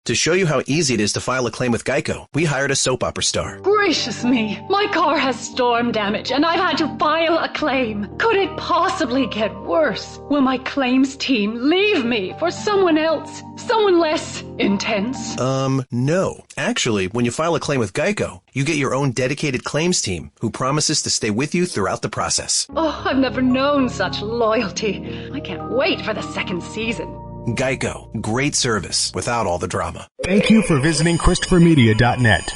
To show you how easy it is to file a claim with Geico, we hired a soap opera star. Gracious me, my car has storm damage and I've had to file a claim. Could it possibly get worse? Will my claims team leave me for someone else? Someone less intense? No. Actually, when you file a claim with Geico, you get your own dedicated claims team who promises to stay with you throughout the process. Oh, I've never known such loyalty. I can't wait for the second season. Geico. Great service without all the drama. Thank you for visiting ChristopherMedia.net.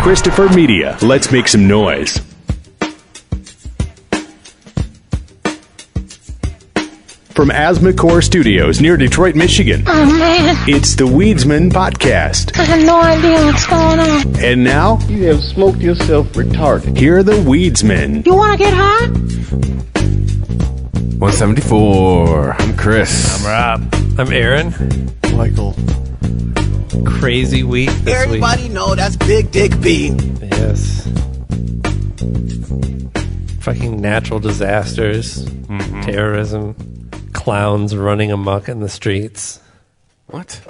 Christopher Media. Let's make some noise. From Asthma Studios near Detroit, Michigan. Oh, man. It's the Weedsman Podcast. I have no idea what's going on. And now, you have smoked yourself retarded. Here are the Weedsmen. You want to get high? 174. I'm Chris. I'm Rob. I'm Aaron. Michael. Crazy week this Everybody know that's Big Dick B. Yes. Fucking natural disasters, terrorism, clowns running amok in the streets. What?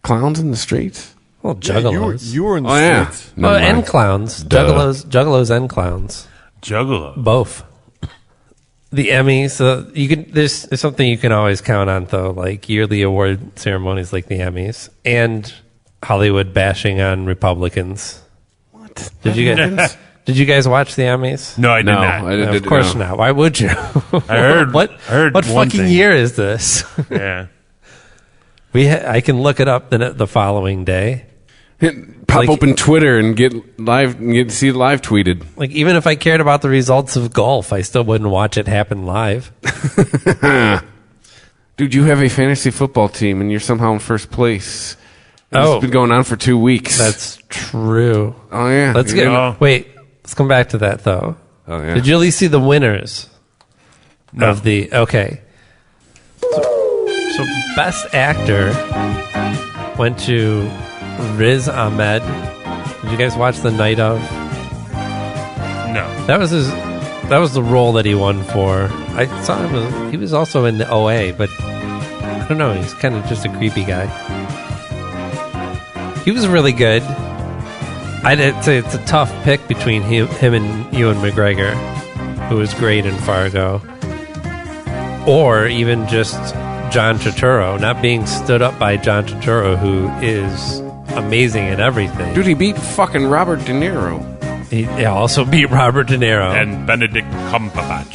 Clowns in the streets? Well, juggalos. You were in the streets. Yeah. And clowns. Juggalos and clowns. Juggalo. Both. The Emmys, there's something you can always count on, though, like yearly award ceremonies like the Emmys and Hollywood bashing on Republicans. What? Did you guys watch the Emmys? No, I did not. I did, of course not. Why would you? I heard. What fucking year is this? Yeah. I can look it up the following day. Pop open Twitter and get see live tweeted. Like, even if I cared about the results of golf, I still wouldn't watch it happen live. Dude, you have a fantasy football team and you're somehow in first place. It's been going on for 2 weeks. That's true. Oh, yeah. Wait, let's come back to that, though. Oh, yeah. Did you at least see the winners? No. Okay. So Best Actor went to Riz Ahmed. Did you guys watch The Night Of? No. That was the role that he won for. I saw him. He was also in the OA, but I don't know. He's kind of just a creepy guy. He was really good. I'd say it's a tough pick between him and Ewan McGregor, who was great in Fargo, or even just John Turturro. Not being stood up by John Turturro, who is amazing in everything. Dude, he beat fucking Robert De Niro. He also beat Robert De Niro. And Benedict Cumberbatch.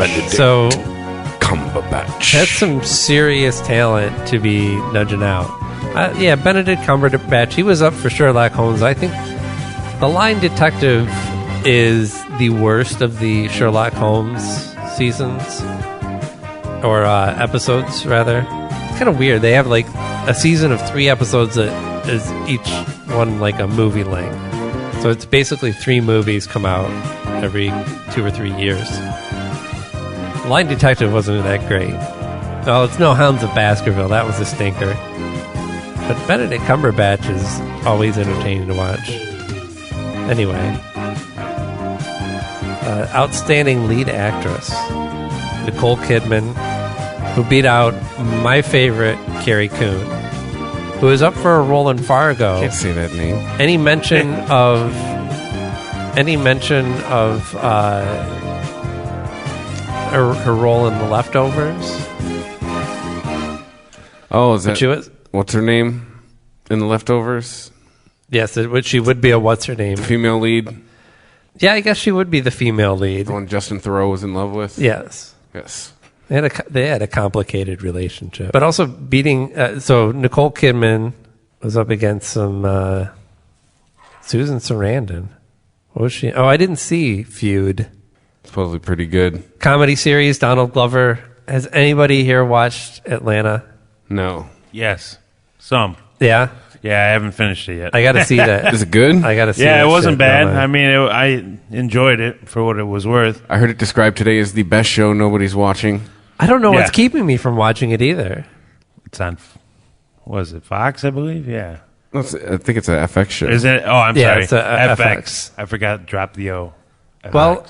Cumberbatch. That's some serious talent to be nudging out. Benedict Cumberbatch, he was up for Sherlock Holmes. I think The Line Detective is the worst of the Sherlock Holmes seasons. Or episodes, rather. It's kind of weird. They have like a season of 3 episodes that is each one like a movie length. So it's basically 3 movies come out every 2 or 3 years. Line Detective wasn't that great. Well, it's no Hounds of Baskerville. That was a stinker. But Benedict Cumberbatch is always entertaining to watch. Anyway. Outstanding lead actress. Nicole Kidman, who beat out my favorite Carrie Coon, who is up for a role in Fargo. Can't say that name. Any mention of her role in The Leftovers? Oh, is that what's her name in The Leftovers? Yes, she would be a what's her name? Female lead. Yeah, I guess she would be the female lead. The one Justin Theroux was in love with. Yes. They had a complicated relationship, but also beating. So Nicole Kidman was up against some Susan Sarandon. What was she? Oh, I didn't see Feud. Supposedly pretty good. Comedy series. Donald Glover. Has anybody here watched Atlanta? No. Yes. Some. Yeah. Yeah, I haven't finished it yet. I got to see that. Is it good? I got to see. Yeah, that it wasn't shit, bad. I mean, I enjoyed it for what it was worth. I heard it described today as the best show nobody's watching. I don't know what's keeping me from watching it either. It's on, was it Fox, I believe? Yeah. I think it's an FX show. Is it? Oh, I'm sorry. It's a FX. I forgot to drop the O. Well,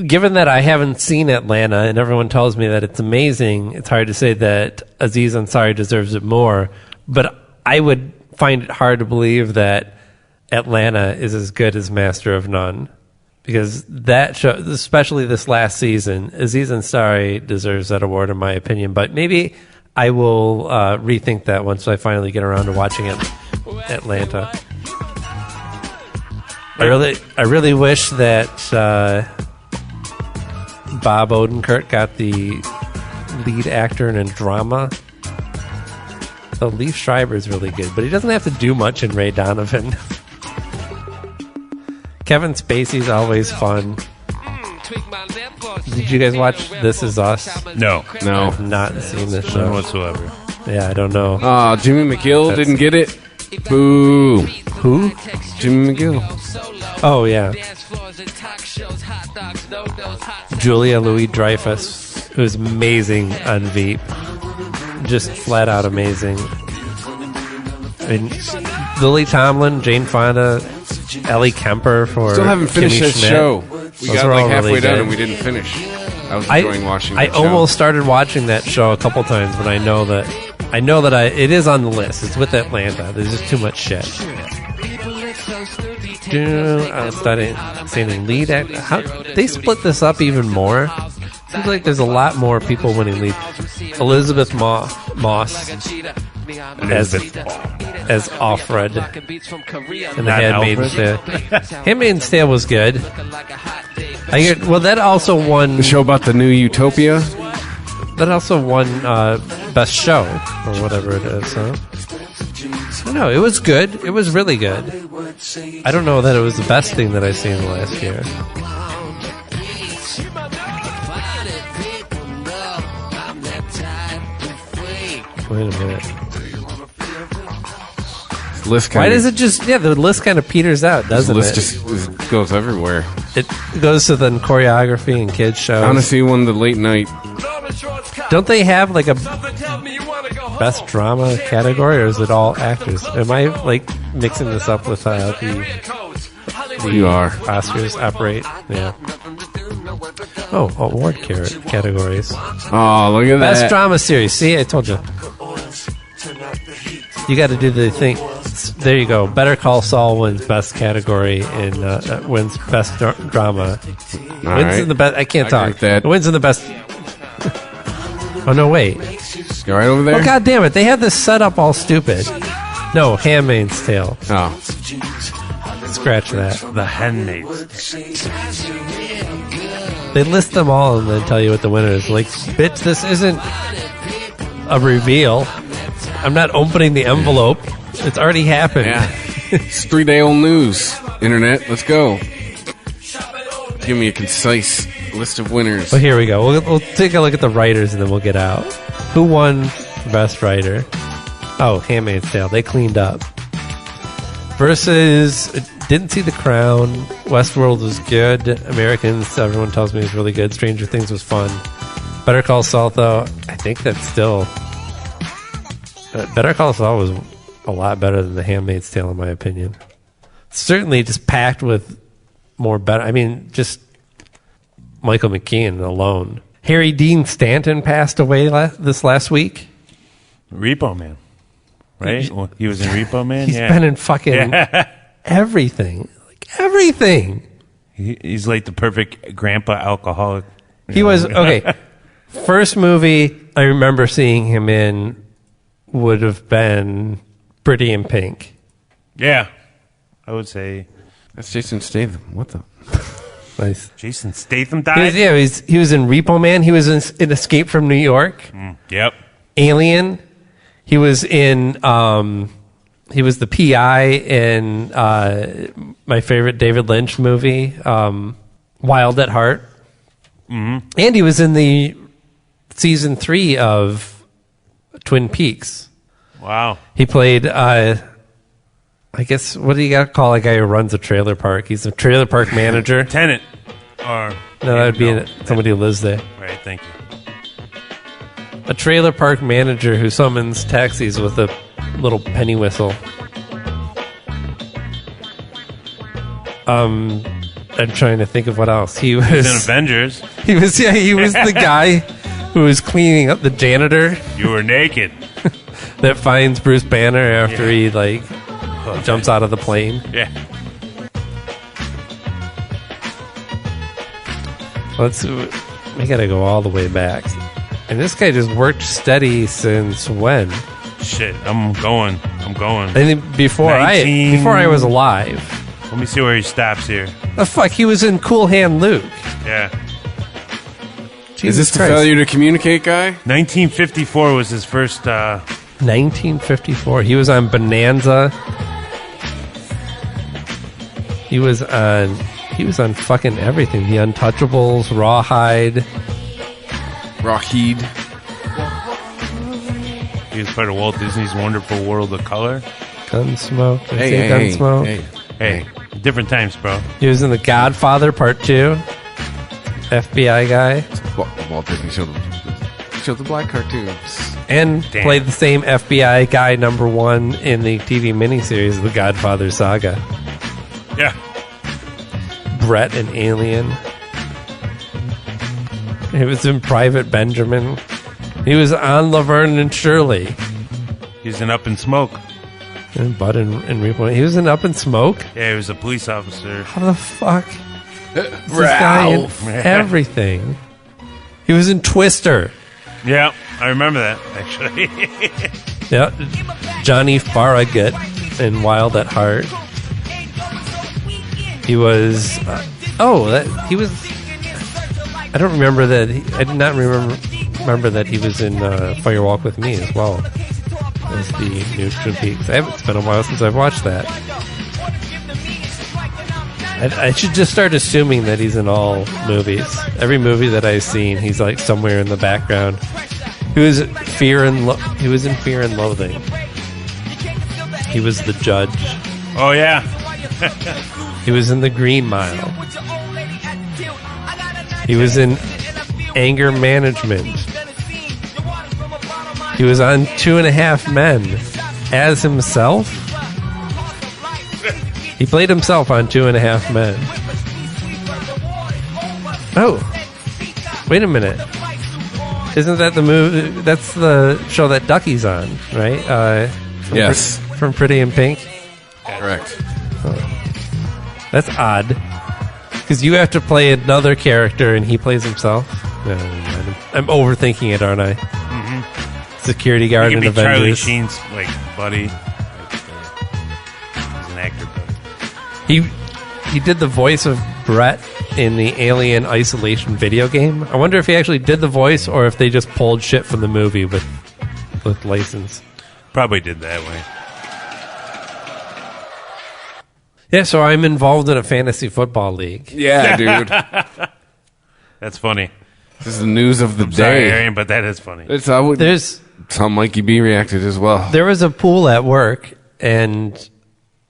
given that I haven't seen Atlanta and everyone tells me that it's amazing, it's hard to say that Aziz Ansari deserves it more. But I would find it hard to believe that Atlanta is as good as Master of None. Because that show, especially this last season, Aziz Ansari deserves that award in my opinion. But maybe I will rethink that once I finally get around to watching Atlanta. I really wish that Bob Odenkirk got the lead actor in a drama. So Liev Schreiber's really good, but he doesn't have to do much in Ray Donovan. Kevin Spacey's always fun. Did you guys watch This Is Us? No. I've not seen this show. None whatsoever. Yeah, I don't know. Jimmy McGill didn't get it. Boo. Who? Jimmy McGill. Oh, yeah. Julia Louis-Dreyfus, who's amazing on Veep. Just flat out amazing. And Lily Tomlin, Jane Fonda, Ellie Kemper for Still haven't finished Kimmy this Schmidt. show. We Those got are like all halfway really done good. and we didn't finish. I was enjoying watching that I show. almost started watching that show a couple times, but I know that it is on the list. It's with Atlanta. There's just too much shit. Outstanding lead actor. How they split this up even more? Seems like there's a lot more people winning lead. Elizabeth Moss as Offred in The Handmaid's Tale. Handmaid's Tale was good. That also won. The show about the new utopia? That also won Best Show, or whatever it is, huh? I don't know. It was good. It was really good. I don't know that it was the best thing that I've seen in the last year. Wait a minute. Why does it just... Yeah, the list kind of peters out, doesn't it? The list just goes everywhere. It goes to the choreography and kids shows. Honestly, won the late night. Don't they have like a best drama category, or is it all actors? Am I like mixing this up with the You are. Oscars operate? Yeah. Oh, award categories. Oh, look at that. Best drama series. See, I told you. You got to do the thing. There you go. Better Call Saul wins best category and wins best drama. Wins in the best. I can't talk. That. Wins in the best. Oh no! Wait. Go right over there. Oh god damn it! They had this set up all stupid. No, Handmaid's Tale. Oh. Scratch that. The Handmaid's. They list them all and then tell you what the winner is. Like, bitch, this isn't a reveal. I'm not opening the envelope. It's already happened. Yeah. It's 3-day-old news. Internet, let's go. Give me a concise list of winners. Well, here we go. We'll take a look at the writers and then we'll get out. Who won Best Writer? Oh, Handmaid's Tale. They cleaned up. Versus, didn't see The Crown. Westworld was good. Americans, everyone tells me, is really good. Stranger Things was fun. Better Call Saul, though, I think that's still... Better Call Saul was a lot better than The Handmaid's Tale, in my opinion. Certainly just packed with more better... I mean, just Michael McKean alone. Harry Dean Stanton passed away this last week. Repo Man. Right? He was in Repo Man? He's been in fucking everything. Like, everything. He's like the perfect grandpa alcoholic. He was, okay. First movie I remember seeing him in would have been Pretty in Pink. Yeah. I would say. That's Jason Statham. What the? Nice. Jason Statham died? He was in Repo Man. He was in Escape from New York. Yep. Alien. He was in, he was the PI in my favorite David Lynch movie, Wild at Heart. Mm-hmm. And he was in the season 3 of Twin Peaks. Wow. He played, I guess, what do you got to call a guy who runs a trailer park? He's a trailer park manager. Tenant. Or No, that would be somebody who lives there. Right, thank you. A trailer park manager who summons taxis with a little penny whistle. I'm trying to think of what else. He was in Avengers. He was the guy who was cleaning up the janitor. You were naked. That finds Bruce Banner after he jumps out of the plane. Yeah. We gotta go all the way back. And this guy just worked steady since when? Shit, I'm going. I think before I was alive. Let me see where he stops here. The fuck, he was in Cool Hand Luke. Yeah. Is this the failure to communicate guy? 1954 was his first. 1954. He was on Bonanza. He was on fucking everything. The Untouchables, Rawhide. He was part of Walt Disney's Wonderful World of Color. Gunsmoke. Gunsmoke. Hey, different times, bro. He was in The Godfather Part 2. FBI guy. Walt Disney showed the black cartoons. And played the same FBI guy #1 in the TV miniseries The Godfather Saga. Yeah. Brett and Alien. He was in Private Benjamin. He was on Laverne and Shirley. He's in Up in Smoke. And Bud and Repo. He was in Up in Smoke? Yeah, he was a police officer. How the fuck? This guy in everything. He was in Twister. Yeah, I remember that, actually. Yeah. Johnny Farragut in Wild at Heart. He was... he was... I don't remember that... I did not remember that he was in Fire Walk with Me as well as the new Twin Peaks. It's been a while since I've watched that. I should just start assuming that he's in all movies. Every movie that I've seen, he's like somewhere in the background. He was in Fear and Loathing. He was the judge. Oh yeah. He was in The Green Mile. He was in Anger Management. He was on 2.5 Men as himself. He played himself on 2.5 Men. Oh, wait a minute. Isn't that the movie? That's the show that Ducky's on, right? Yes. From Pretty in Pink. Correct. Oh. That's odd. Because you have to play another character and he plays himself. No, I'm overthinking it, aren't I? Mm-hmm. Security guard in Avengers. Charlie Sheen's buddy. He's an actor, buddy. He did the voice of Brett in the Alien Isolation video game. I wonder if he actually did the voice or if they just pulled shit from the movie with license. Probably did that way. Yeah, so I'm involved in a fantasy football league. Yeah, dude. That's funny. This is the news of the day. Sorry, Arian, but that is funny. It's how MikeyB reacted as well. There was a pool at work, and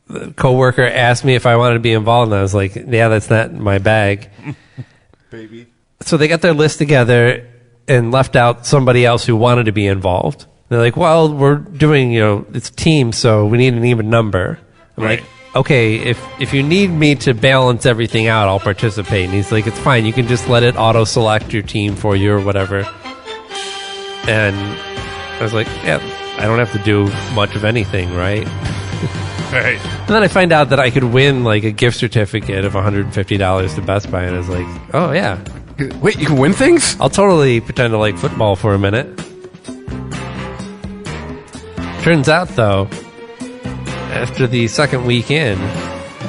the coworker asked me if I wanted to be involved, and I was like, yeah, that's not my bag. Baby. So they got their list together and left out somebody else who wanted to be involved. They're like, well, we're doing, it's a team, so we need an even number. I'm like, okay, if you need me to balance everything out, I'll participate. And he's like, it's fine. You can just let it auto-select your team for you or whatever. And I was like, yeah, I don't have to do much of anything, right? Right. And then I find out that I could win a gift certificate of $150 to Best Buy. And I was like, oh, yeah. Wait, you can win things? I'll totally pretend to like football for a minute. Turns out, though, after the second week in,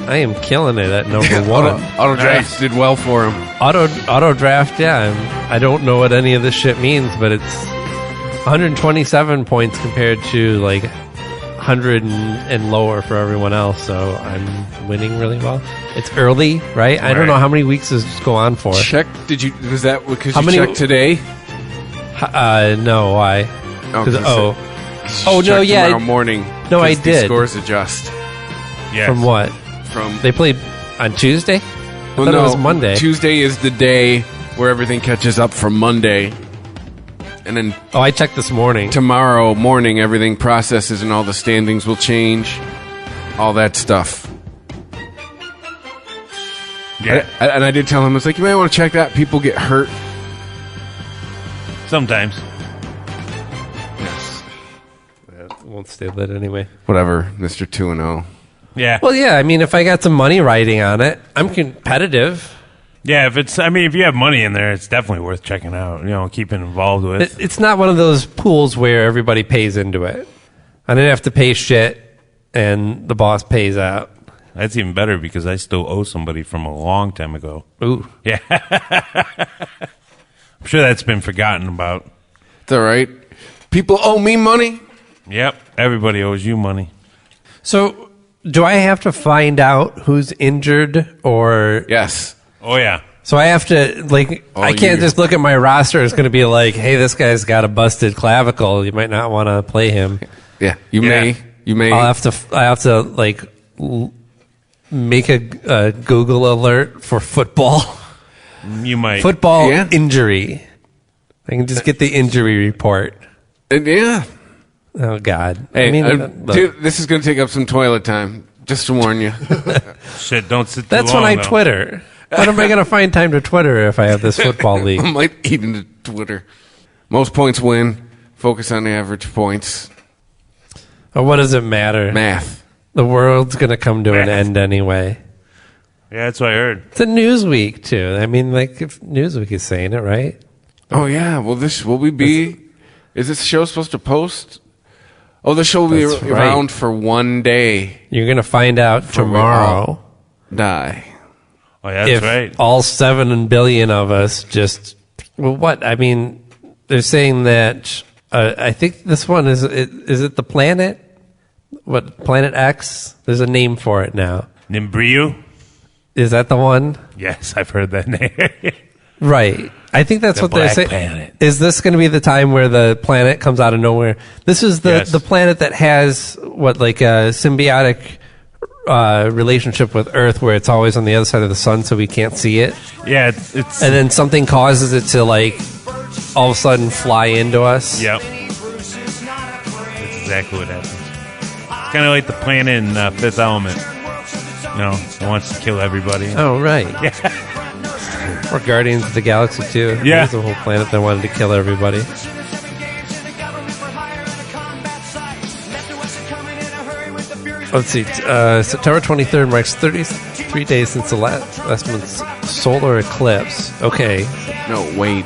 I am killing it at number one. Auto draft did well for him. Auto draft, yeah. I don't know what any of this shit means, but it's 127 points compared to 100 and lower for everyone else. So I'm winning really well. It's early, right? I don't know how many weeks does this go on for. Check. Was that because you checked today? No, why? No, yeah. Tomorrow morning. No, I did. Scores adjust. Yes. From what? They played on Tuesday? I thought it was Monday. Tuesday is the day where everything catches up from Monday. And then I checked this morning. Tomorrow morning, everything processes and all the standings will change. All that stuff. Yeah. And I did tell him, it's like, you might want to check that. People get hurt. Sometimes. Yes. Won't stay lit anyway. Whatever, Mr. 2-0. Yeah. Well, yeah. I mean, if I got some money riding on it, I'm competitive. Yeah, if you have money in there, it's definitely worth checking out, keeping involved with. It's not one of those pools where everybody pays into it. I didn't have to pay shit, and the boss pays out. That's even better because I still owe somebody from a long time ago. Ooh. Yeah. I'm sure that's been forgotten about. It's all right. People owe me money. Yep. Everybody owes you money. So, do I have to find out who's injured or... Yes. Oh, yeah. So I have to, I can't just look at my roster. It's going to be like, hey, this guy's got a busted clavicle. You might not want to play him. Yeah. You may. I have to make a Google alert for football. You might. Football injury. I can just get the injury report. Yeah. Oh, God. Hey, dude, this is going to take up some toilet time. Just to warn you. Shit, don't sit too That's long, when I though. Twitter. When am I going to find time to Twitter if I have this football league? I might eat into Twitter. Most points win. Focus on the average points. Or what does it matter? Math. The world's going to come to an end anyway. Yeah, that's what I heard. It's a Newsweek, too. I mean, if Newsweek is saying it, right? Oh, yeah. Will we be... Is this show supposed to post? Oh, the show will be around for one day. You're going to find out tomorrow. Die. Oh, yeah, that's right. All 7 billion of us just... Well, what? I mean, they're saying that... I think this one is it the planet? What, Planet X? There's a name for it now. Nimbriu? Is that the one? Yes, I've heard that name. Right. I think that's what they're saying. Planet. Is this going to be the time where the planet comes out of nowhere? This is the planet that has a symbiotic relationship with Earth, where it's always on the other side of the sun, so we can't see it. Yeah, it's and then something causes it to all of a sudden fly into us. Yep. That's exactly what happens. It's kind of like the planet in Fifth Element. It wants to kill everybody. Oh, right. Yeah. Or Guardians of the Galaxy, too. Yeah. There's a whole planet that wanted to kill everybody. Let's see. September 23rd marks 33 days since the last month's solar eclipse. Okay. No, wait.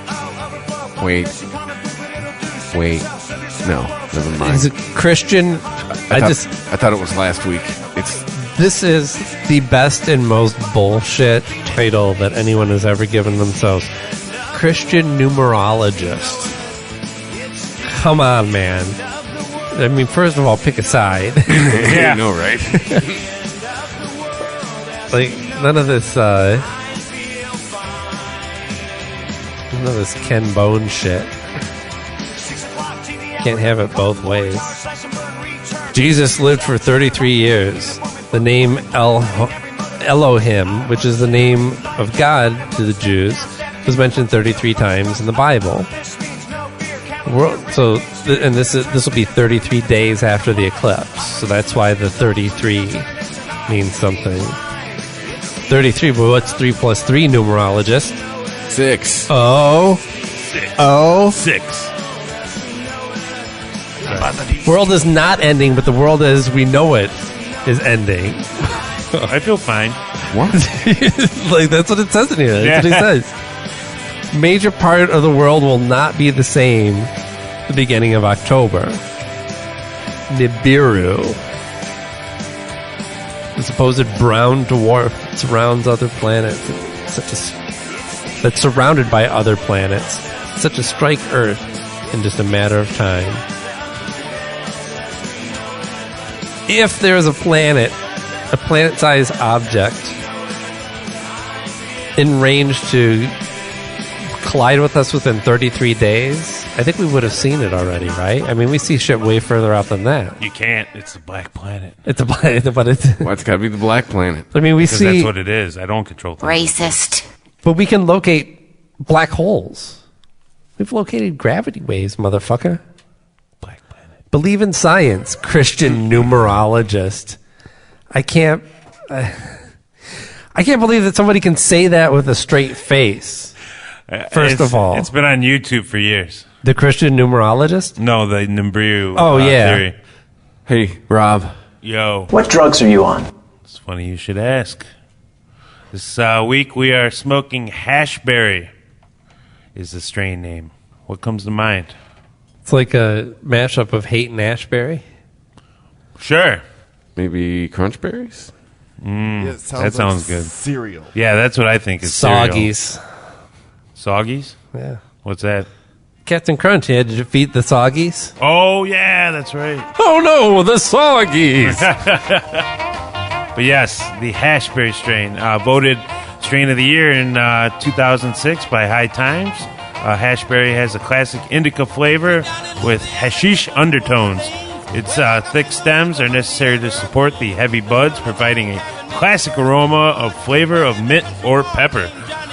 No, never mind. Is it Christian? I thought it was last week. This is the best and most bullshit title that anyone has ever given themselves. Christian numerologist. Come on, man. I mean, first of all, pick a side. Yeah. I know, right? None of this Ken Bone shit. Can't have it both ways. Jesus lived for 33 years. The name Elohim, which is the name of God to the Jews, was mentioned 33 times in the Bible. This will be 33 days after the eclipse, so that's why the 33 means something. 33, but what's 3 plus 3, numerologist? 6. Six. World is not ending, but the world as we know it is ending. I feel fine. What? That's what it says in here. That's what he says. Major part of the world will not be the same the beginning of October. Nibiru. The supposed brown dwarf that surrounds other planets. That's surrounded by other planets. Such to strike Earth in just a matter of time. If there's a planet-sized object in range to collide with us within 33 days, I think we would have seen it already, right? I mean, we see shit way further out than that. You can't. It's a black planet. It's a planet, but it's... Well, it's got to be the black planet. I mean, Because that's what it is. I don't control things. Racist. But we can locate black holes. We've located gravity waves, motherfucker. Black planet. Believe in science, Christian numerologist. I can't... I can't believe that somebody can say that with a straight face. First of all. It's been on YouTube for years. The Christian numerologist? No, the Nibiru theory. Hey, Rob. Yo. What drugs are you on? It's funny you should ask. This week we are smoking Hashberry is the strain name. What comes to mind? It's like a mashup of hate and Ashberry. Sure. Maybe Crunchberries? Yeah, That sounds like good. Cereal. Yeah, that's what I think is Soggies. Soggies? Yeah. What's that? Captain Crunch, he had to defeat the Soggies. Oh, yeah, that's right. Oh, no, the Soggies. But yes, the Hashberry strain, voted Strain of the Year in 2006 by HiTunes. Hashberry has a classic indica flavor with hashish undertones. Its thick stems are necessary to support the heavy buds, providing a classic aroma of flavor of mint or pepper.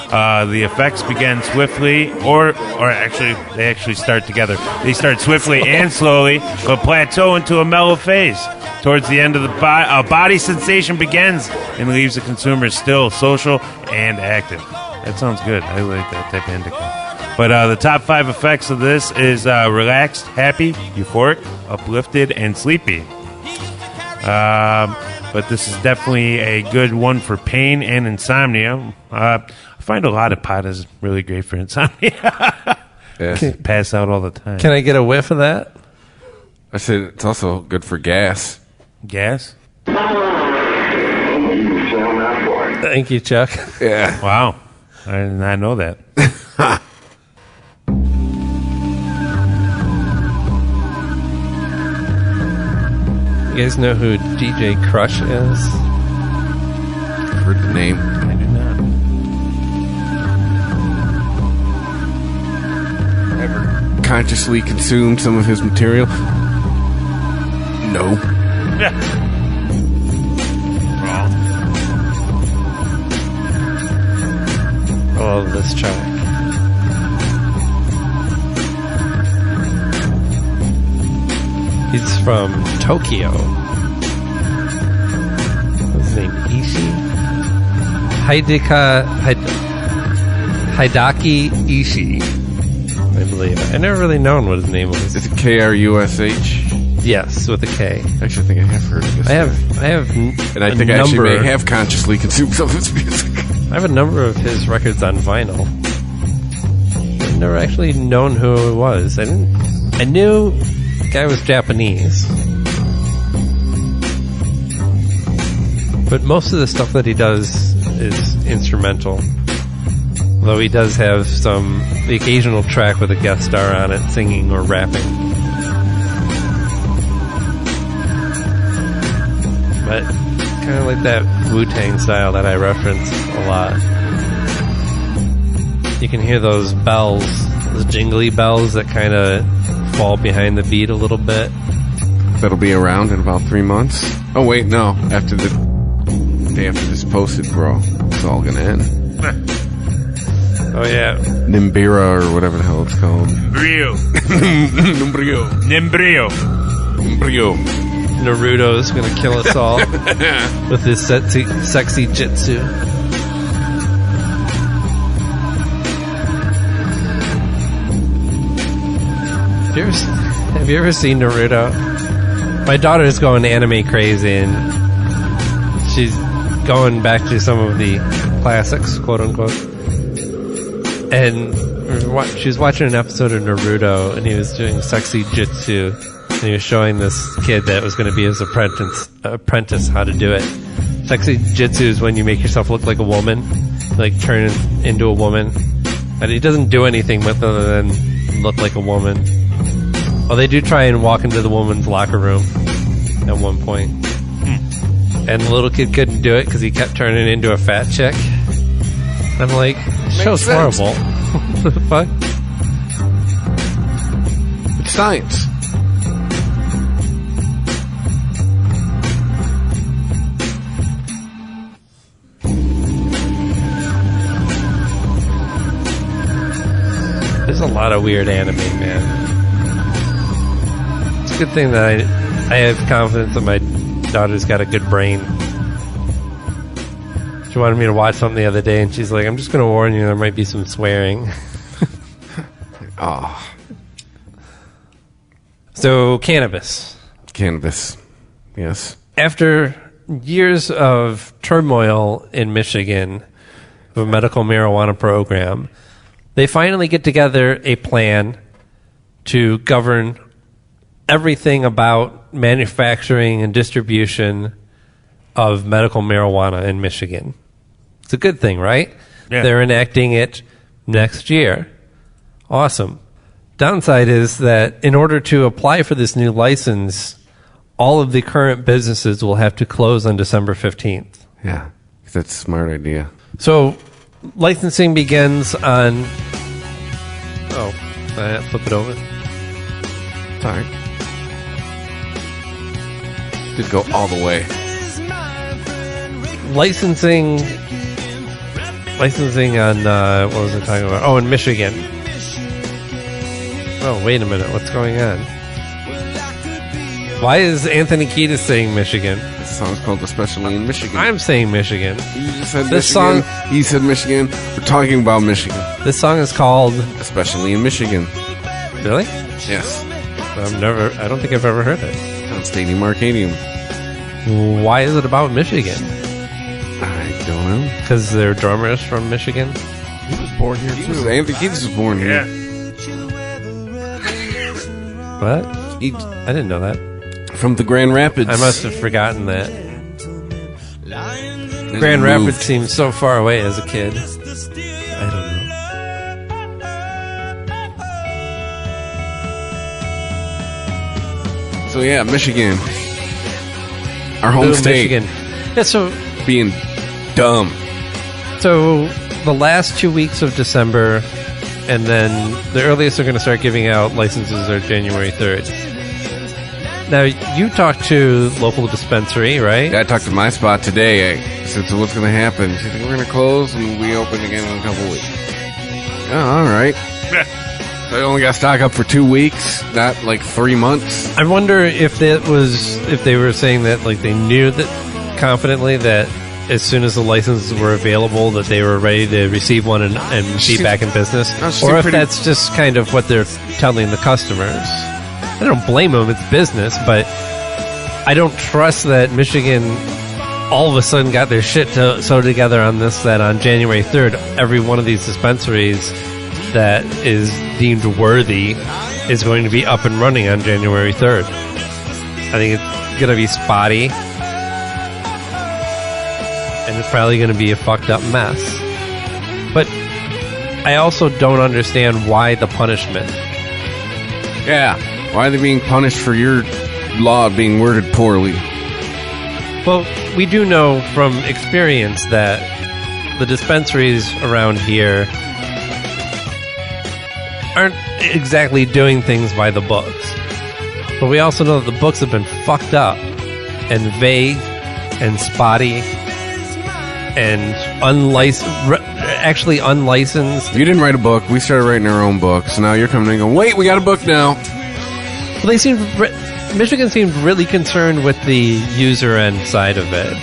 The effects begin swiftly, or they actually start together. They start swiftly and slowly, but plateau into a mellow phase. Towards the end of the body sensation begins and leaves the consumer still, social, and active. That sounds good. I like that type of indica. But the top 5 effects of this is relaxed, happy, euphoric, uplifted, and sleepy. But this is definitely a good one for pain and insomnia. I find a lot of pot is really great for insomnia. Yes. Pass out all the time. Can I get a whiff of that? I said it's also good for gas. Gas? Thank you, Chuck. Yeah. Wow. I did not know that. You guys know who DJ Krush is? I've heard the name. I do not. Ever consciously consumed some of his material? No. Wrong. I love this track. He's from Tokyo. What's his name? Ishii? Hidaki Ishii, I believe. I never really known what his name was. Is it Krush? Yes, with a K. Actually, I think I have heard of this. I have and I think I actually may have consciously consumed some of his music. I have a number of his records on vinyl. I've never actually known who it was. I knew the guy was Japanese. But most of the stuff that he does is instrumental. Though he does have the occasional track with a guest star on it, singing or rapping. But kind of like that Wu-Tang style that I reference a lot. You can hear those bells, those jingly bells that kind of fall behind the beat a little bit. That'll be around in about 3 months. Oh wait, no. After the day after this posted, bro, it's all gonna end. Oh yeah, Nimbira or whatever the hell it's called. Nimbrio. Naruto's gonna kill us all with his sexy jitsu. Have you ever seen Naruto? My daughter's going anime crazy, and she's going back to some of the classics, quote unquote. And she was watching an episode of Naruto, and he was doing sexy jitsu, and he was showing this kid that was going to be his apprentice how to do it. Sexy jitsu is when you make yourself look like a woman, like turn into a woman. And he doesn't do anything other than look like a woman. Well, they do try and walk into the woman's locker room at one point. And the little kid couldn't do it because he kept turning into a fat chick. I'm like, this show's horrible. What the fuck? It's science. There's a lot of weird anime, man. It's a good thing that I have confidence that my daughter's got a good brain. She wanted me to watch something the other day, and she's like, I'm just going to warn you, there might be some swearing. Oh. So, cannabis. Cannabis. Yes. After years of turmoil in Michigan, of a medical marijuana program, they finally get together a plan to govern everything about manufacturing and distribution of medical marijuana in Michigan. It's a good thing, right? Yeah. They're enacting it next year. Awesome. Downside is that in order to apply for this new license, all of the current businesses will have to close on December 15th. Yeah, that's a smart idea. So, licensing begins on... Oh, flip it over. Sorry. Did go all the way. Licensing on, what was I talking about? Oh, in Michigan. Oh, wait a minute. What's going on? Why is Anthony Kiedis saying Michigan? This song's called Especially in Michigan. I'm saying Michigan. You just said This Michigan. song- He said Michigan. We're talking about Michigan. This song is called... Especially in Michigan. Really? Yes. I don't think I've ever heard it. On Stadium Arcadium. Why is it about Michigan? I don't know. Because their drummer is from Michigan? He was born here too. Anthony Kiedis was born here. What? I didn't know that. From the Grand Rapids. I must have forgotten that. Grand Rapids seemed so far away as a kid. I don't know. So yeah, Michigan. Our home Boom, state. Michigan. Yeah, so being dumb. So the last 2 weeks of December, and then the earliest they're going to start giving out licenses are January 3rd. Now, you talked to local dispensary, right? Yeah, I talked to my spot today. I said, so what's going to happen? She said, we're going to close and we open again in a couple weeks. Oh, all right. So I only got stock up for 2 weeks, not like 3 months. I wonder if they were saying that like they knew that confidently that as soon as the licenses were available that they were ready to receive one and be back in business, or if that's just kind of what they're telling the customers. I don't blame them, it's business, but I don't trust that Michigan all of a sudden got their shit sewn together on this, that on January 3rd every one of these dispensaries that is deemed worthy is going to be up and running on January 3rd. I think it's going to be spotty, and it's probably going to be a fucked up mess. But I also don't understand why the punishment. Yeah, why are they being punished for your law being worded poorly? Well, we do know from experience that the dispensaries around here aren't exactly doing things by the books. But we also know that the books have been fucked up and vague and spotty and unlicensed. You didn't write a book. We started writing our own book. So now you're coming and going, wait, we got a book now. Well, Michigan seemed really concerned with the user end side of it.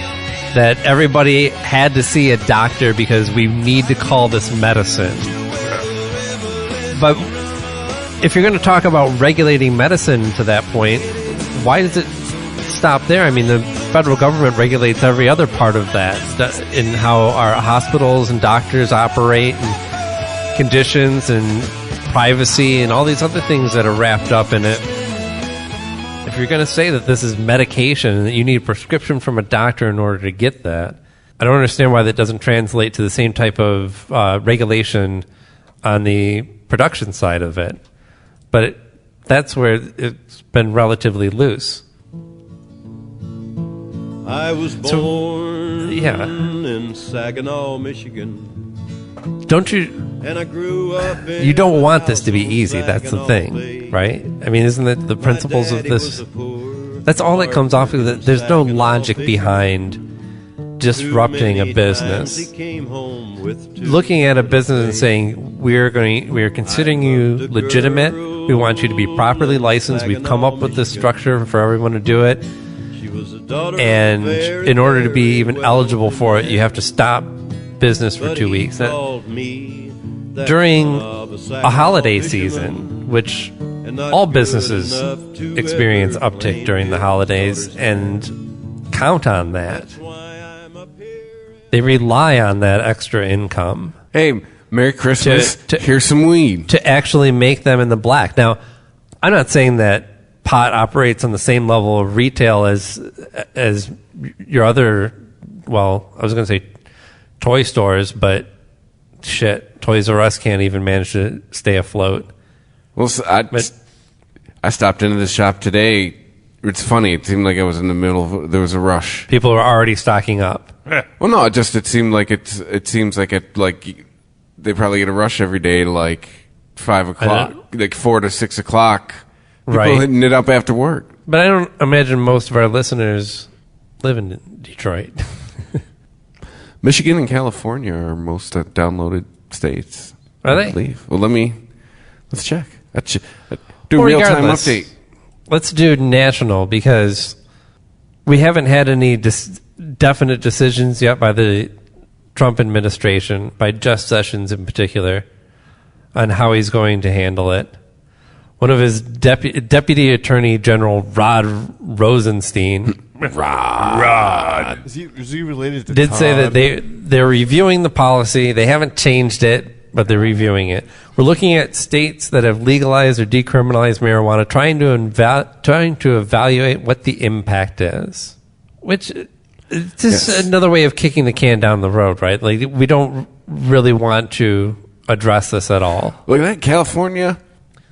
That everybody had to see a doctor because we need to call this medicine. But if you're going to talk about regulating medicine to that point, why does it stop there? I mean, the federal government regulates every other part of that in how our hospitals and doctors operate and conditions and privacy and all these other things that are wrapped up in it. If you're going to say that this is medication and that you need a prescription from a doctor in order to get that, I don't understand why that doesn't translate to the same type of regulation on the production side of it. But that's where it's been relatively loose. I was born in Saginaw, Michigan. Don't you? And I grew up in you don't want this to be easy. That's the thing, right? I mean, isn't it the principles of this? That's all that comes off of it. There's no logic behind disrupting a business. Looking at a business and saying we are considering you legitimate. We want you to be properly licensed. We've come up with this structure for everyone to do it. And in order to be even eligible for it, you have to stop business for 2 weeks. Now, during a holiday season, which all businesses experience uptick during the holidays and count on that. They rely on that extra income. Hey, Merry Christmas. Here's some weed. To actually make them in the black. Now, I'm not saying that pot operates on the same level of retail as your other, well, I was going to say toy stores, but shit, Toys R Us can't even manage to stay afloat. Well, so I stopped into this shop today. It's funny. It seemed like I was in the middle of, there was a rush. People are already stocking up. Well, no, it seemed like it seems like they probably get a rush every day, like 5 o'clock, like 4 to 6 o'clock. People hitting it up after work. But I don't imagine most of our listeners live in Detroit. Michigan and California are most downloaded states. Are they? I believe. Well, let's check. Do a real-time update. Let's do national, because we haven't had any definite decisions yet by the Trump administration, by Jeff Sessions in particular, on how he's going to handle it. One of his Deputy Attorney General, Rod Rosenstein, Rod. Is he related to did Todd? say that they're reviewing the policy. They haven't changed it, but they're reviewing it. We're looking at states that have legalized or decriminalized marijuana, trying to evaluate what the impact is. Which is just another way of kicking the can down the road, right? Like, we don't really want to address this at all. Look at that, California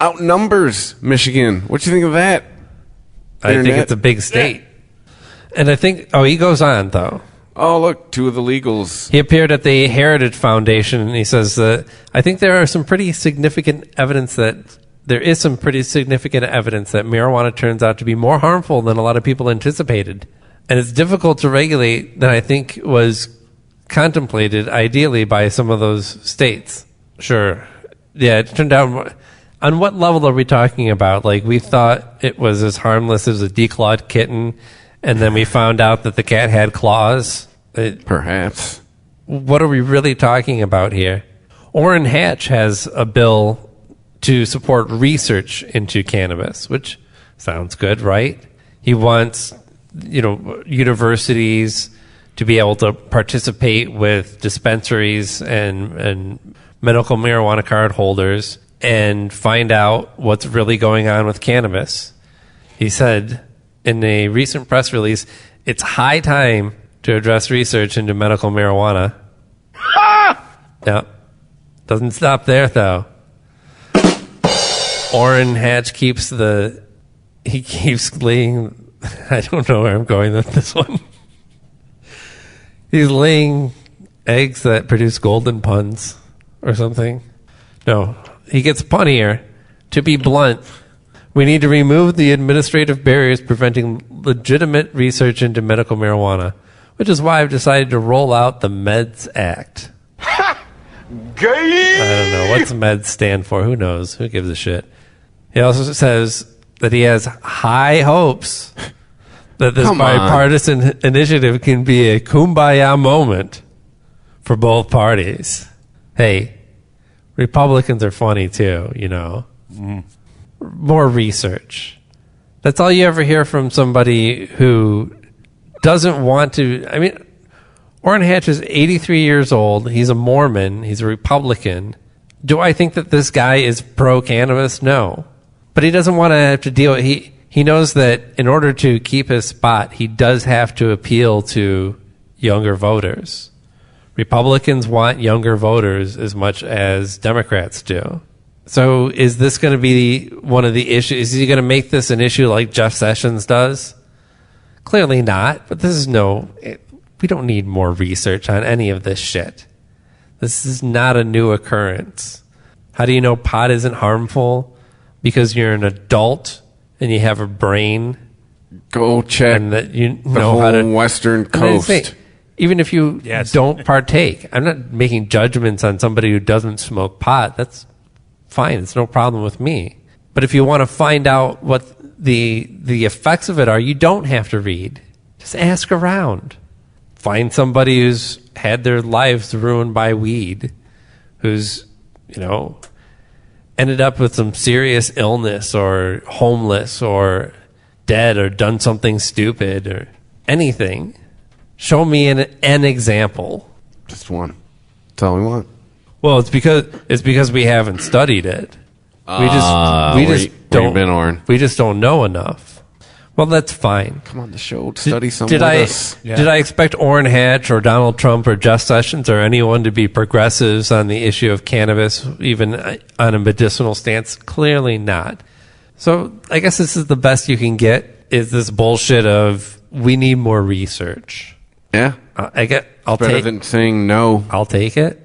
outnumbers Michigan. What do you think of that? I think it's a big state. And I think, he goes on, though. Oh, look, 2 of the legals. He appeared at the Heritage Foundation, and he says that I think there is some pretty significant evidence that marijuana turns out to be more harmful than a lot of people anticipated. And it's difficult to regulate than I think was contemplated ideally by some of those states. Sure. Yeah, it turned out... On what level are we talking about? Like, we thought it was as harmless as a declawed kitten, and then we found out that the cat had claws. Perhaps. What are we really talking about here? Orrin Hatch has a bill to support research into cannabis, which sounds good, right? He wants, universities to be able to participate with dispensaries and medical marijuana card holders and find out what's really going on with cannabis. He said in a recent press release, it's high time to address research into medical marijuana. Yeah. Doesn't stop there, though. Orrin Hatch keeps laying... I don't know where I'm going with this one. He's laying eggs that produce golden puns or something. No. He gets punnier. To be blunt, we need to remove the administrative barriers preventing legitimate research into medical marijuana, which is why I've decided to roll out the Meds Act. I don't know. What's Meds stand for? Who knows? Who gives a shit? He also says that he has high hopes that this bipartisan initiative can be a kumbaya moment for both parties. Hey, Republicans are funny too, More research. That's all you ever hear from somebody who doesn't want to. I mean, Orrin Hatch is 83 years old. He's a Mormon. He's a Republican. Do I think that this guy is pro-cannabis? No. But he doesn't want to have to deal. He knows that in order to keep his spot, he does have to appeal to younger voters. Republicans want younger voters as much as Democrats do. So is this going to be one of the issues? Is he going to make this an issue like Jeff Sessions does? Clearly not. But we don't need more research on any of this shit. This is not a new occurrence. How do you know pot isn't harmful? Because you're an adult and you have a brain. Go check and that you the know whole how to, Western Coast. Even if you don't partake, I'm not making judgments on somebody who doesn't smoke pot. That's fine. It's no problem with me. But if you want to find out what the effects of it are, you don't have to read. Just ask around. Find somebody who's had their lives ruined by weed, who's, ended up with some serious illness or homeless or dead or done something stupid or anything. Show me an example. Just one. That's all we want. Well, it's because we haven't studied it. We just don't. Been, Orrin? We just don't know enough. Well, that's fine. Come on the show. Study something with us. Did I expect Orrin Hatch or Donald Trump or Jeff Sessions or anyone to be progressives on the issue of cannabis, even on a medicinal stance? Clearly not. So I guess this is the best you can get, is this bullshit of we need more research. Yeah. Better than saying no. I'll take it.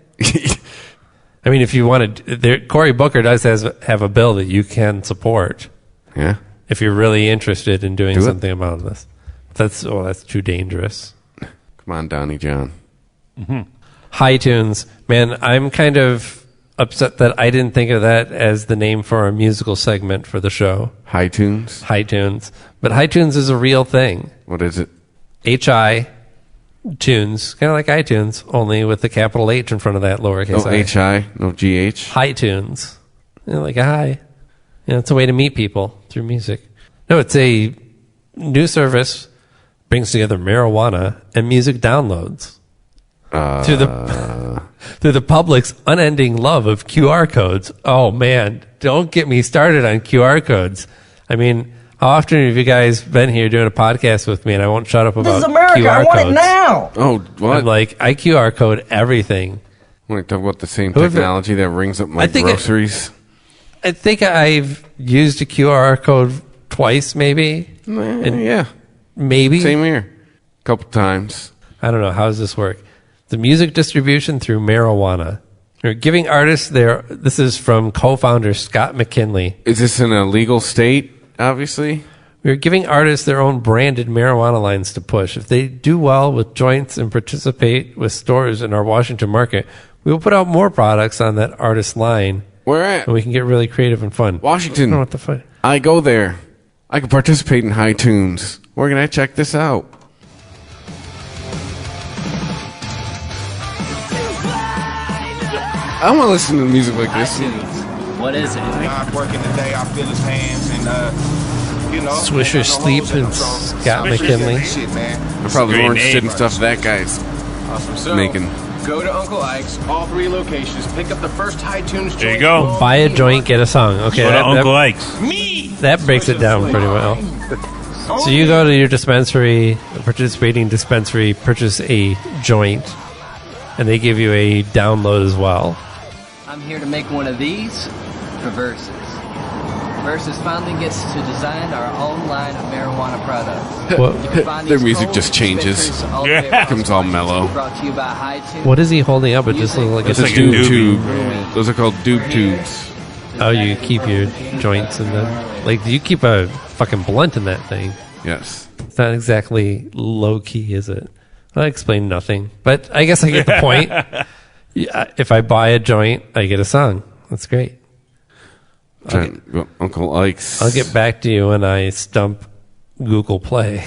I mean, if you wanted, Cory Booker does have a bill that you can support. Yeah. If you're really interested in doing something about this. That's too dangerous. Come on, Donnie John. Mm-hmm. HiTunes. Man, I'm kind of upset that I didn't think of that as the name for a musical segment for the show. HiTunes? HiTunes. But HiTunes is a real thing. What is it? H-I tunes. Kind of like iTunes, only with the capital H in front of that lowercase I. H-I, no G-H? HiTunes. Like a hi. It's a way to meet people through music. No, it's a new service, brings together marijuana and music downloads through the public's unending love of QR codes. Oh man, don't get me started on QR codes. I mean, how often have you guys been here doing a podcast with me and I won't shut up about This is America. QR I want codes? it now. Oh, what? I'm like, I QR code everything. Want to talk about the same technology that rings up my groceries? I think I've used a QR code twice, maybe. Yeah. Maybe. Same here. A couple times. I don't know. How does this work? The music distribution through marijuana. We're giving artists this is from co-founder Scott McKinley. Is this in a legal state, obviously? We're giving artists their own branded marijuana lines to push. If they do well with joints and participate with stores in our Washington market, we will put out more products on that artist line. Where at? And we can get really creative and fun. Washington. I don't know what the fuck. I go there. I can participate in HiTunes. Where can I check this out? I want to listen to music like this. What is it? I'm working today. I feel his hands and Swisher Sleep and Scott McKinley. I'm probably more interested in stuff that guy's making. Go to Uncle Ike's, all 3 locations. Pick up the first HiTunes joint. There you go. Buy a joint, get a song. Okay, go to Uncle Ike's. That breaks it down pretty well. So you go to your dispensary, participating dispensary, purchase a joint, and they give you a download as well. I'm here to make one of these for Versus. Versus finally gets to design our own line of marijuana products. Their music just changes. Becomes all mellow. Brought to you by HiTunes. What is he holding up? It just looks like it's a doob tube. Those are called doob tubes. Oh, you keep your joints in them? Like, do you keep a fucking blunt in that thing? Yes. It's not exactly low key, is it? I explain nothing, but I guess I get the point. If I buy a joint, I get a song. That's great. Uncle Ike's. I'll get back to you when I stump Google Play.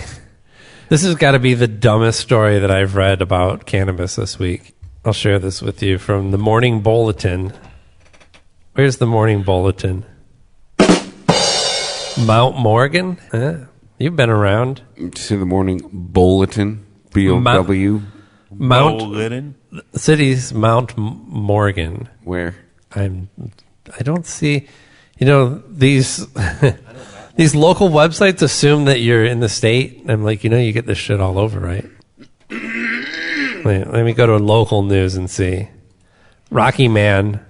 This has got to be the dumbest story that I've read about cannabis this week. I'll share this with you from the Morning Bulletin. Where's the Morning Bulletin? Mount Morgan? You've been around. See the Morning Bulletin? B-O-W? Bulletin? The city's Mount Morgan. Where? I don't see... these these local websites assume that you're in the state. I'm like, you get this shit all over, right? Wait, let me go to local news and see. Rocky Man.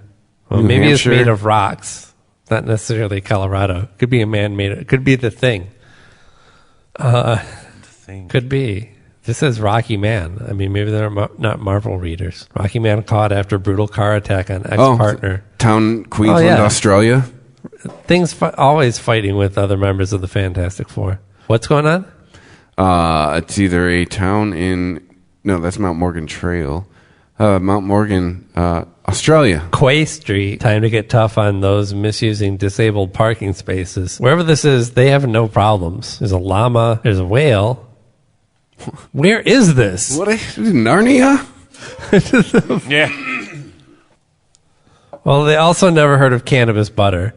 Well, New maybe Hampshire. It's made of rocks. Not necessarily Colorado. Could be a man made. It could be the thing. Could be. This says Rocky Man. I mean, maybe they're not Marvel readers. Rocky Man caught after brutal car attack on ex-partner. Town, Queensland, Australia. Things always fighting with other members of the Fantastic Four. What's going on? It's either a town in... No, that's Mount Morgan Trail. Mount Morgan, Australia. Quay Street. Time to get tough on those misusing disabled parking spaces. Wherever this is, they have no problems. There's a llama. There's a whale. Where is this? What? Narnia? Yeah. Well, they also never heard of cannabis butter,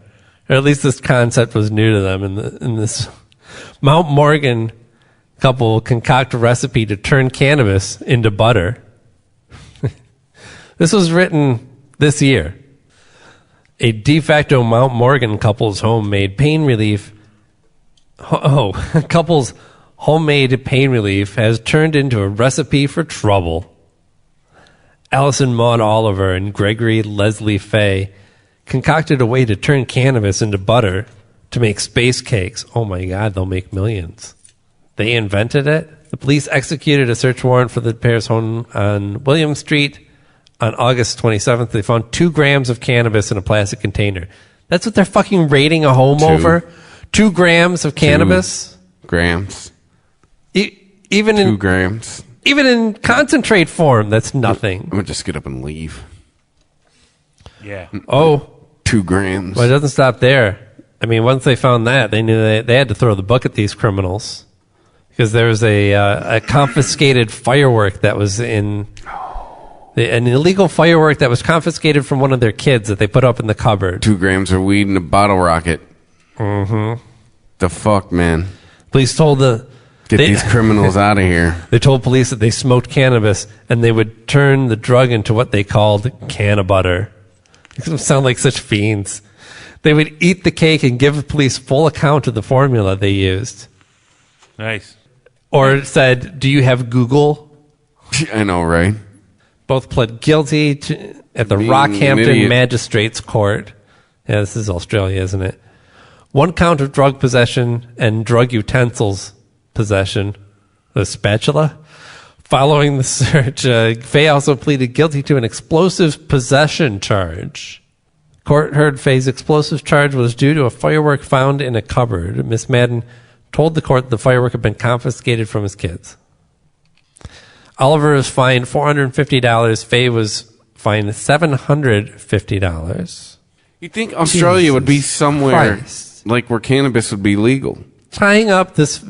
or at least this concept was new to them. In this Mount Morgan couple concoct a recipe to turn cannabis into butter. This was written this year. A de facto Mount Morgan couple's homemade pain relief. Couple's homemade pain relief has turned into a recipe for trouble. Allison Maud Oliver and Gregory Leslie Fay concocted a way to turn cannabis into butter to make space cakes. Oh my God, they'll make millions. They invented it. The police executed a search warrant for the pair's home on William Street on August 27th. They found 2 grams of cannabis in a plastic container. That's what they're fucking raiding a home over? 2 grams of cannabis? 2 grams. Even 2 grams. Even in concentrate form, that's nothing. I'm going to just get up and leave. Yeah. Oh. 2 grams. Well, it doesn't stop there. I mean, once they found that, they knew they had to throw the book at these criminals. Because there was a confiscated firework that was in... An illegal firework that was confiscated from one of their kids that they put up in the cupboard. 2 grams of weed in a bottle rocket. Mm-hmm. The fuck, man? Police told Get these criminals out of here. They told police that they smoked cannabis and they would turn the drug into what they called canna-butter. It sound like such fiends. They would eat the cake and give the police full account of the formula they used. Nice. Or it said, do you have Google? I know, right? Both pled guilty at the Rockhampton Magistrates Court. Yeah, this is Australia, isn't it? 1 count of drug possession and drug utensils possession, the spatula. Following the search, Faye also pleaded guilty to an explosive possession charge. Court heard Faye's explosive charge was due to a firework found in a cupboard. Miss Madden told the court the firework had been confiscated from his kids. Oliver was fined $450. Faye was fined $750. You'd think Australia would be somewhere like where cannabis would be legal. Tying up this...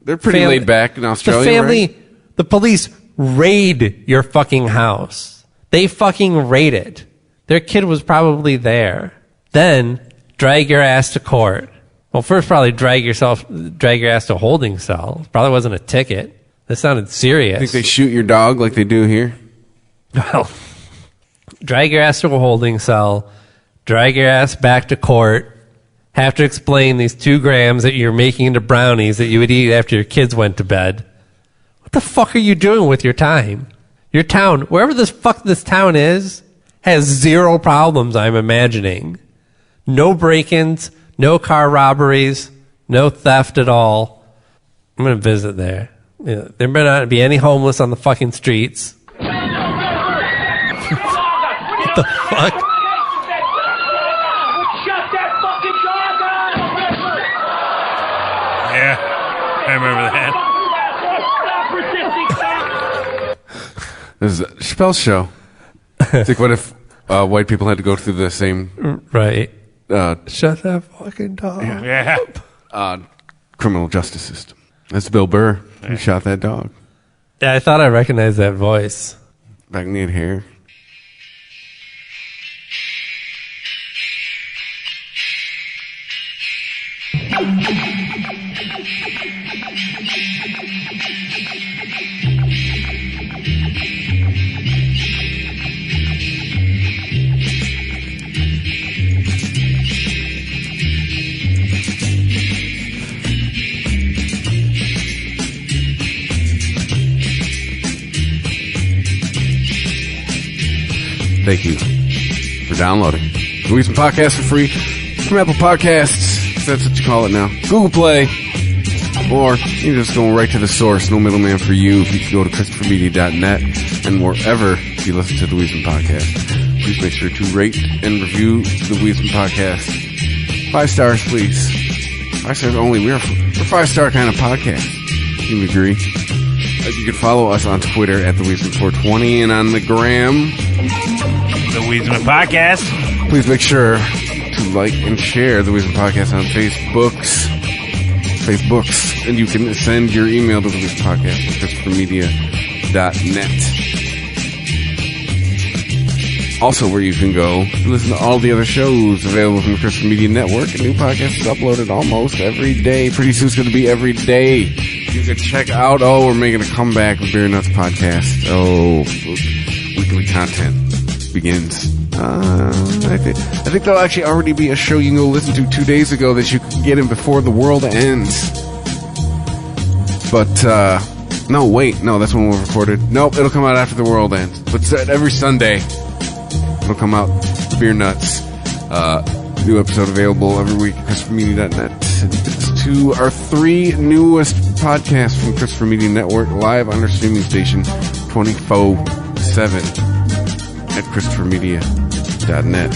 They're pretty laid back in Australia, right? The police raid your fucking house. They fucking raid it. Their kid was probably there. Then drag your ass to court. Well, first probably drag your ass to a holding cell. Probably wasn't a ticket. That sounded serious. Think they shoot your dog like they do here? Well, drag your ass to a holding cell. Drag your ass back to court. Have to explain these 2 grams that you're making into brownies that you would eat after your kids went to bed. What the fuck are you doing with your time? Your town, wherever this town is, has 0 problems, I'm imagining. No break-ins, no car robberies, no theft at all. I'm going to visit there. There better not be any homeless on the fucking streets. What the fuck? Yeah, I remember that. This is a Chappelle's show. It's like, what if white people had to go through the same... Right. Shut that fucking dog. Yeah. Criminal justice system. That's Bill Burr. He shot that dog. Yeah, I thought I recognized that voice. Back when he had hair. Thank you for downloading. The Weezen Podcast for free from Apple Podcasts. That's what you call it now. Google Play. Or you just go right to the source. No middleman for you. If you can go to ChristopherMedia.net and wherever you listen to the Weezen Podcast. Please make sure to rate and review the Weezen Podcast. 5 stars, please. 5 stars only. We're a 5-star kind of podcast. You agree? You can follow us on Twitter at the Weezen420 and on the gram, the Weezen Podcast. Please make sure to like and share the Weezen Podcast on Facebooks. Facebooks, and you can send your email to the Weekly Podcast at ChristopherMedia.net. Also, where you can go listen to all the other shows available from the Christopher Media Network. A new podcast is uploaded almost every day. Pretty soon it's going to be every day. You can check out, we're making a comeback with Beer Nuts Podcast. Weekly content begins. I think there'll actually already be a show you can go listen to 2 days ago that you can get in before the world ends. But, no, that's when we'll record it. Nope, it'll come out after the world ends. But every Sunday, it'll come out. Beer Nuts. New episode available every week at ChristopherMedia.net. And you can listen to our 3 newest podcasts from Christopher Media Network live on our streaming station 24/7 at ChristopherMedia.net.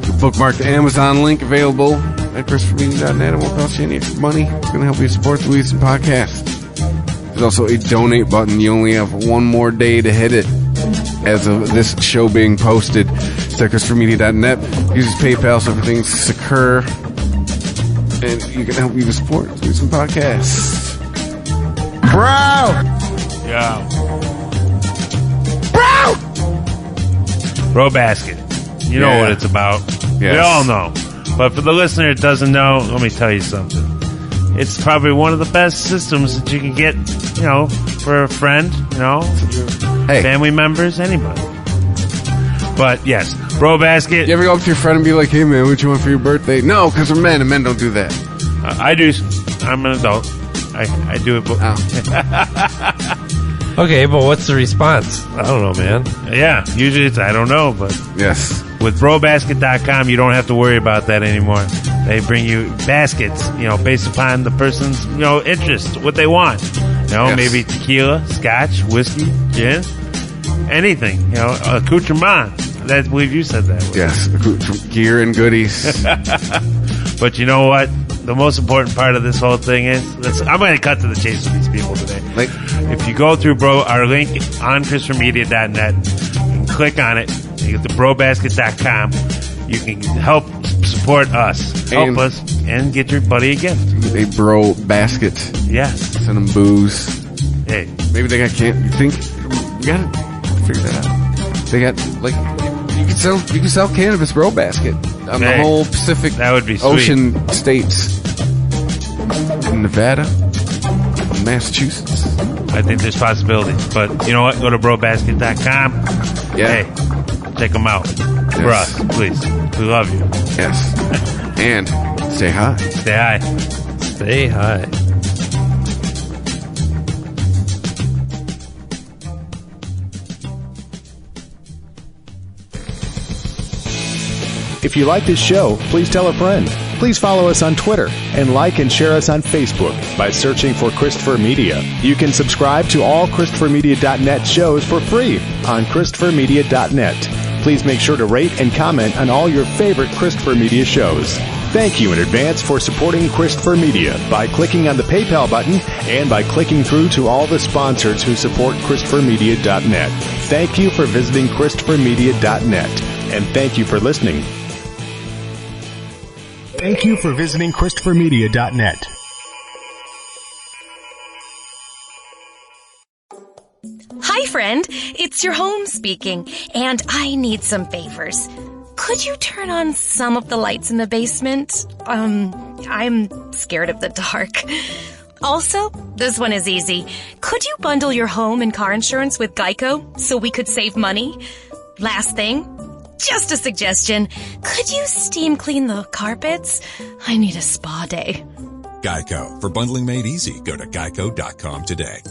The bookmarked Amazon link available at ChristopherMedia.net. It won't cost you any extra money. It's going to help you support the Weeds and Podcast. There's also a donate button. You only have one more day to hit it. As of this show being posted, it's at ChristopherMedia.net. Uses PayPal, so everything's secure. And you can help me support Weeds and Podcasts. Bro! Yeah. Bro Basket. You know what it's about. Yes. We all know. But for the listener that doesn't know, let me tell you something. It's probably one of the best systems that you can get, for a friend, family members, anybody. But yes, Bro Basket. You ever go up to your friend and be like, hey man, what you want for your birthday? No, because we're men and men don't do that. I do. I'm an adult. I do it. Okay, but what's the response? I don't know, man. Yeah, usually it's I don't know, but yes. With BroBasket.com, you don't have to worry about that anymore. They bring you baskets, based upon the person's, interest, what they want. Maybe tequila, scotch, whiskey, gin, anything. Accoutrement. I believe you said that word. Yes, gear and goodies. But you know what? The most important part of this whole thing is, I'm going to cut to the chase with these people today. If you go through our link on ChristopherMedia.net, and click on it, you get to BroBasket.com. You can help support us, help us, and get your buddy a gift. A bro basket. Yes. Send them booze. Hey, maybe they got you think we gotta figure that out. They got you can sell cannabis bro basket on the whole Pacific that would be Ocean states. In Nevada, Massachusetts. I think there's possibilities. But you know what? Go to BroBasket.com. Yeah. Hey, check them out. Yes. For us, please. We love you. Yes. And stay high. Stay high. Stay high. If you like this show, please tell a friend. Please follow us on Twitter and like and share us on Facebook by searching for Christopher Media. You can subscribe to all ChristopherMedia.net shows for free on ChristopherMedia.net. Please make sure to rate and comment on all your favorite Christopher Media shows. Thank you in advance for supporting Christopher Media by clicking on the PayPal button and by clicking through to all the sponsors who support ChristopherMedia.net. Thank you for visiting ChristopherMedia.net, and thank you for listening. Thank you for visiting ChristopherMedia.net. Hi, friend. It's your home speaking, and I need some favors. Could you turn on some of the lights in the basement? I'm scared of the dark. Also, this one is easy. Could you bundle your home and car insurance with Geico so we could save money? Last thing, just a suggestion. Could you steam clean the carpets? I need a spa day. Geico. For bundling made easy, go to geico.com today.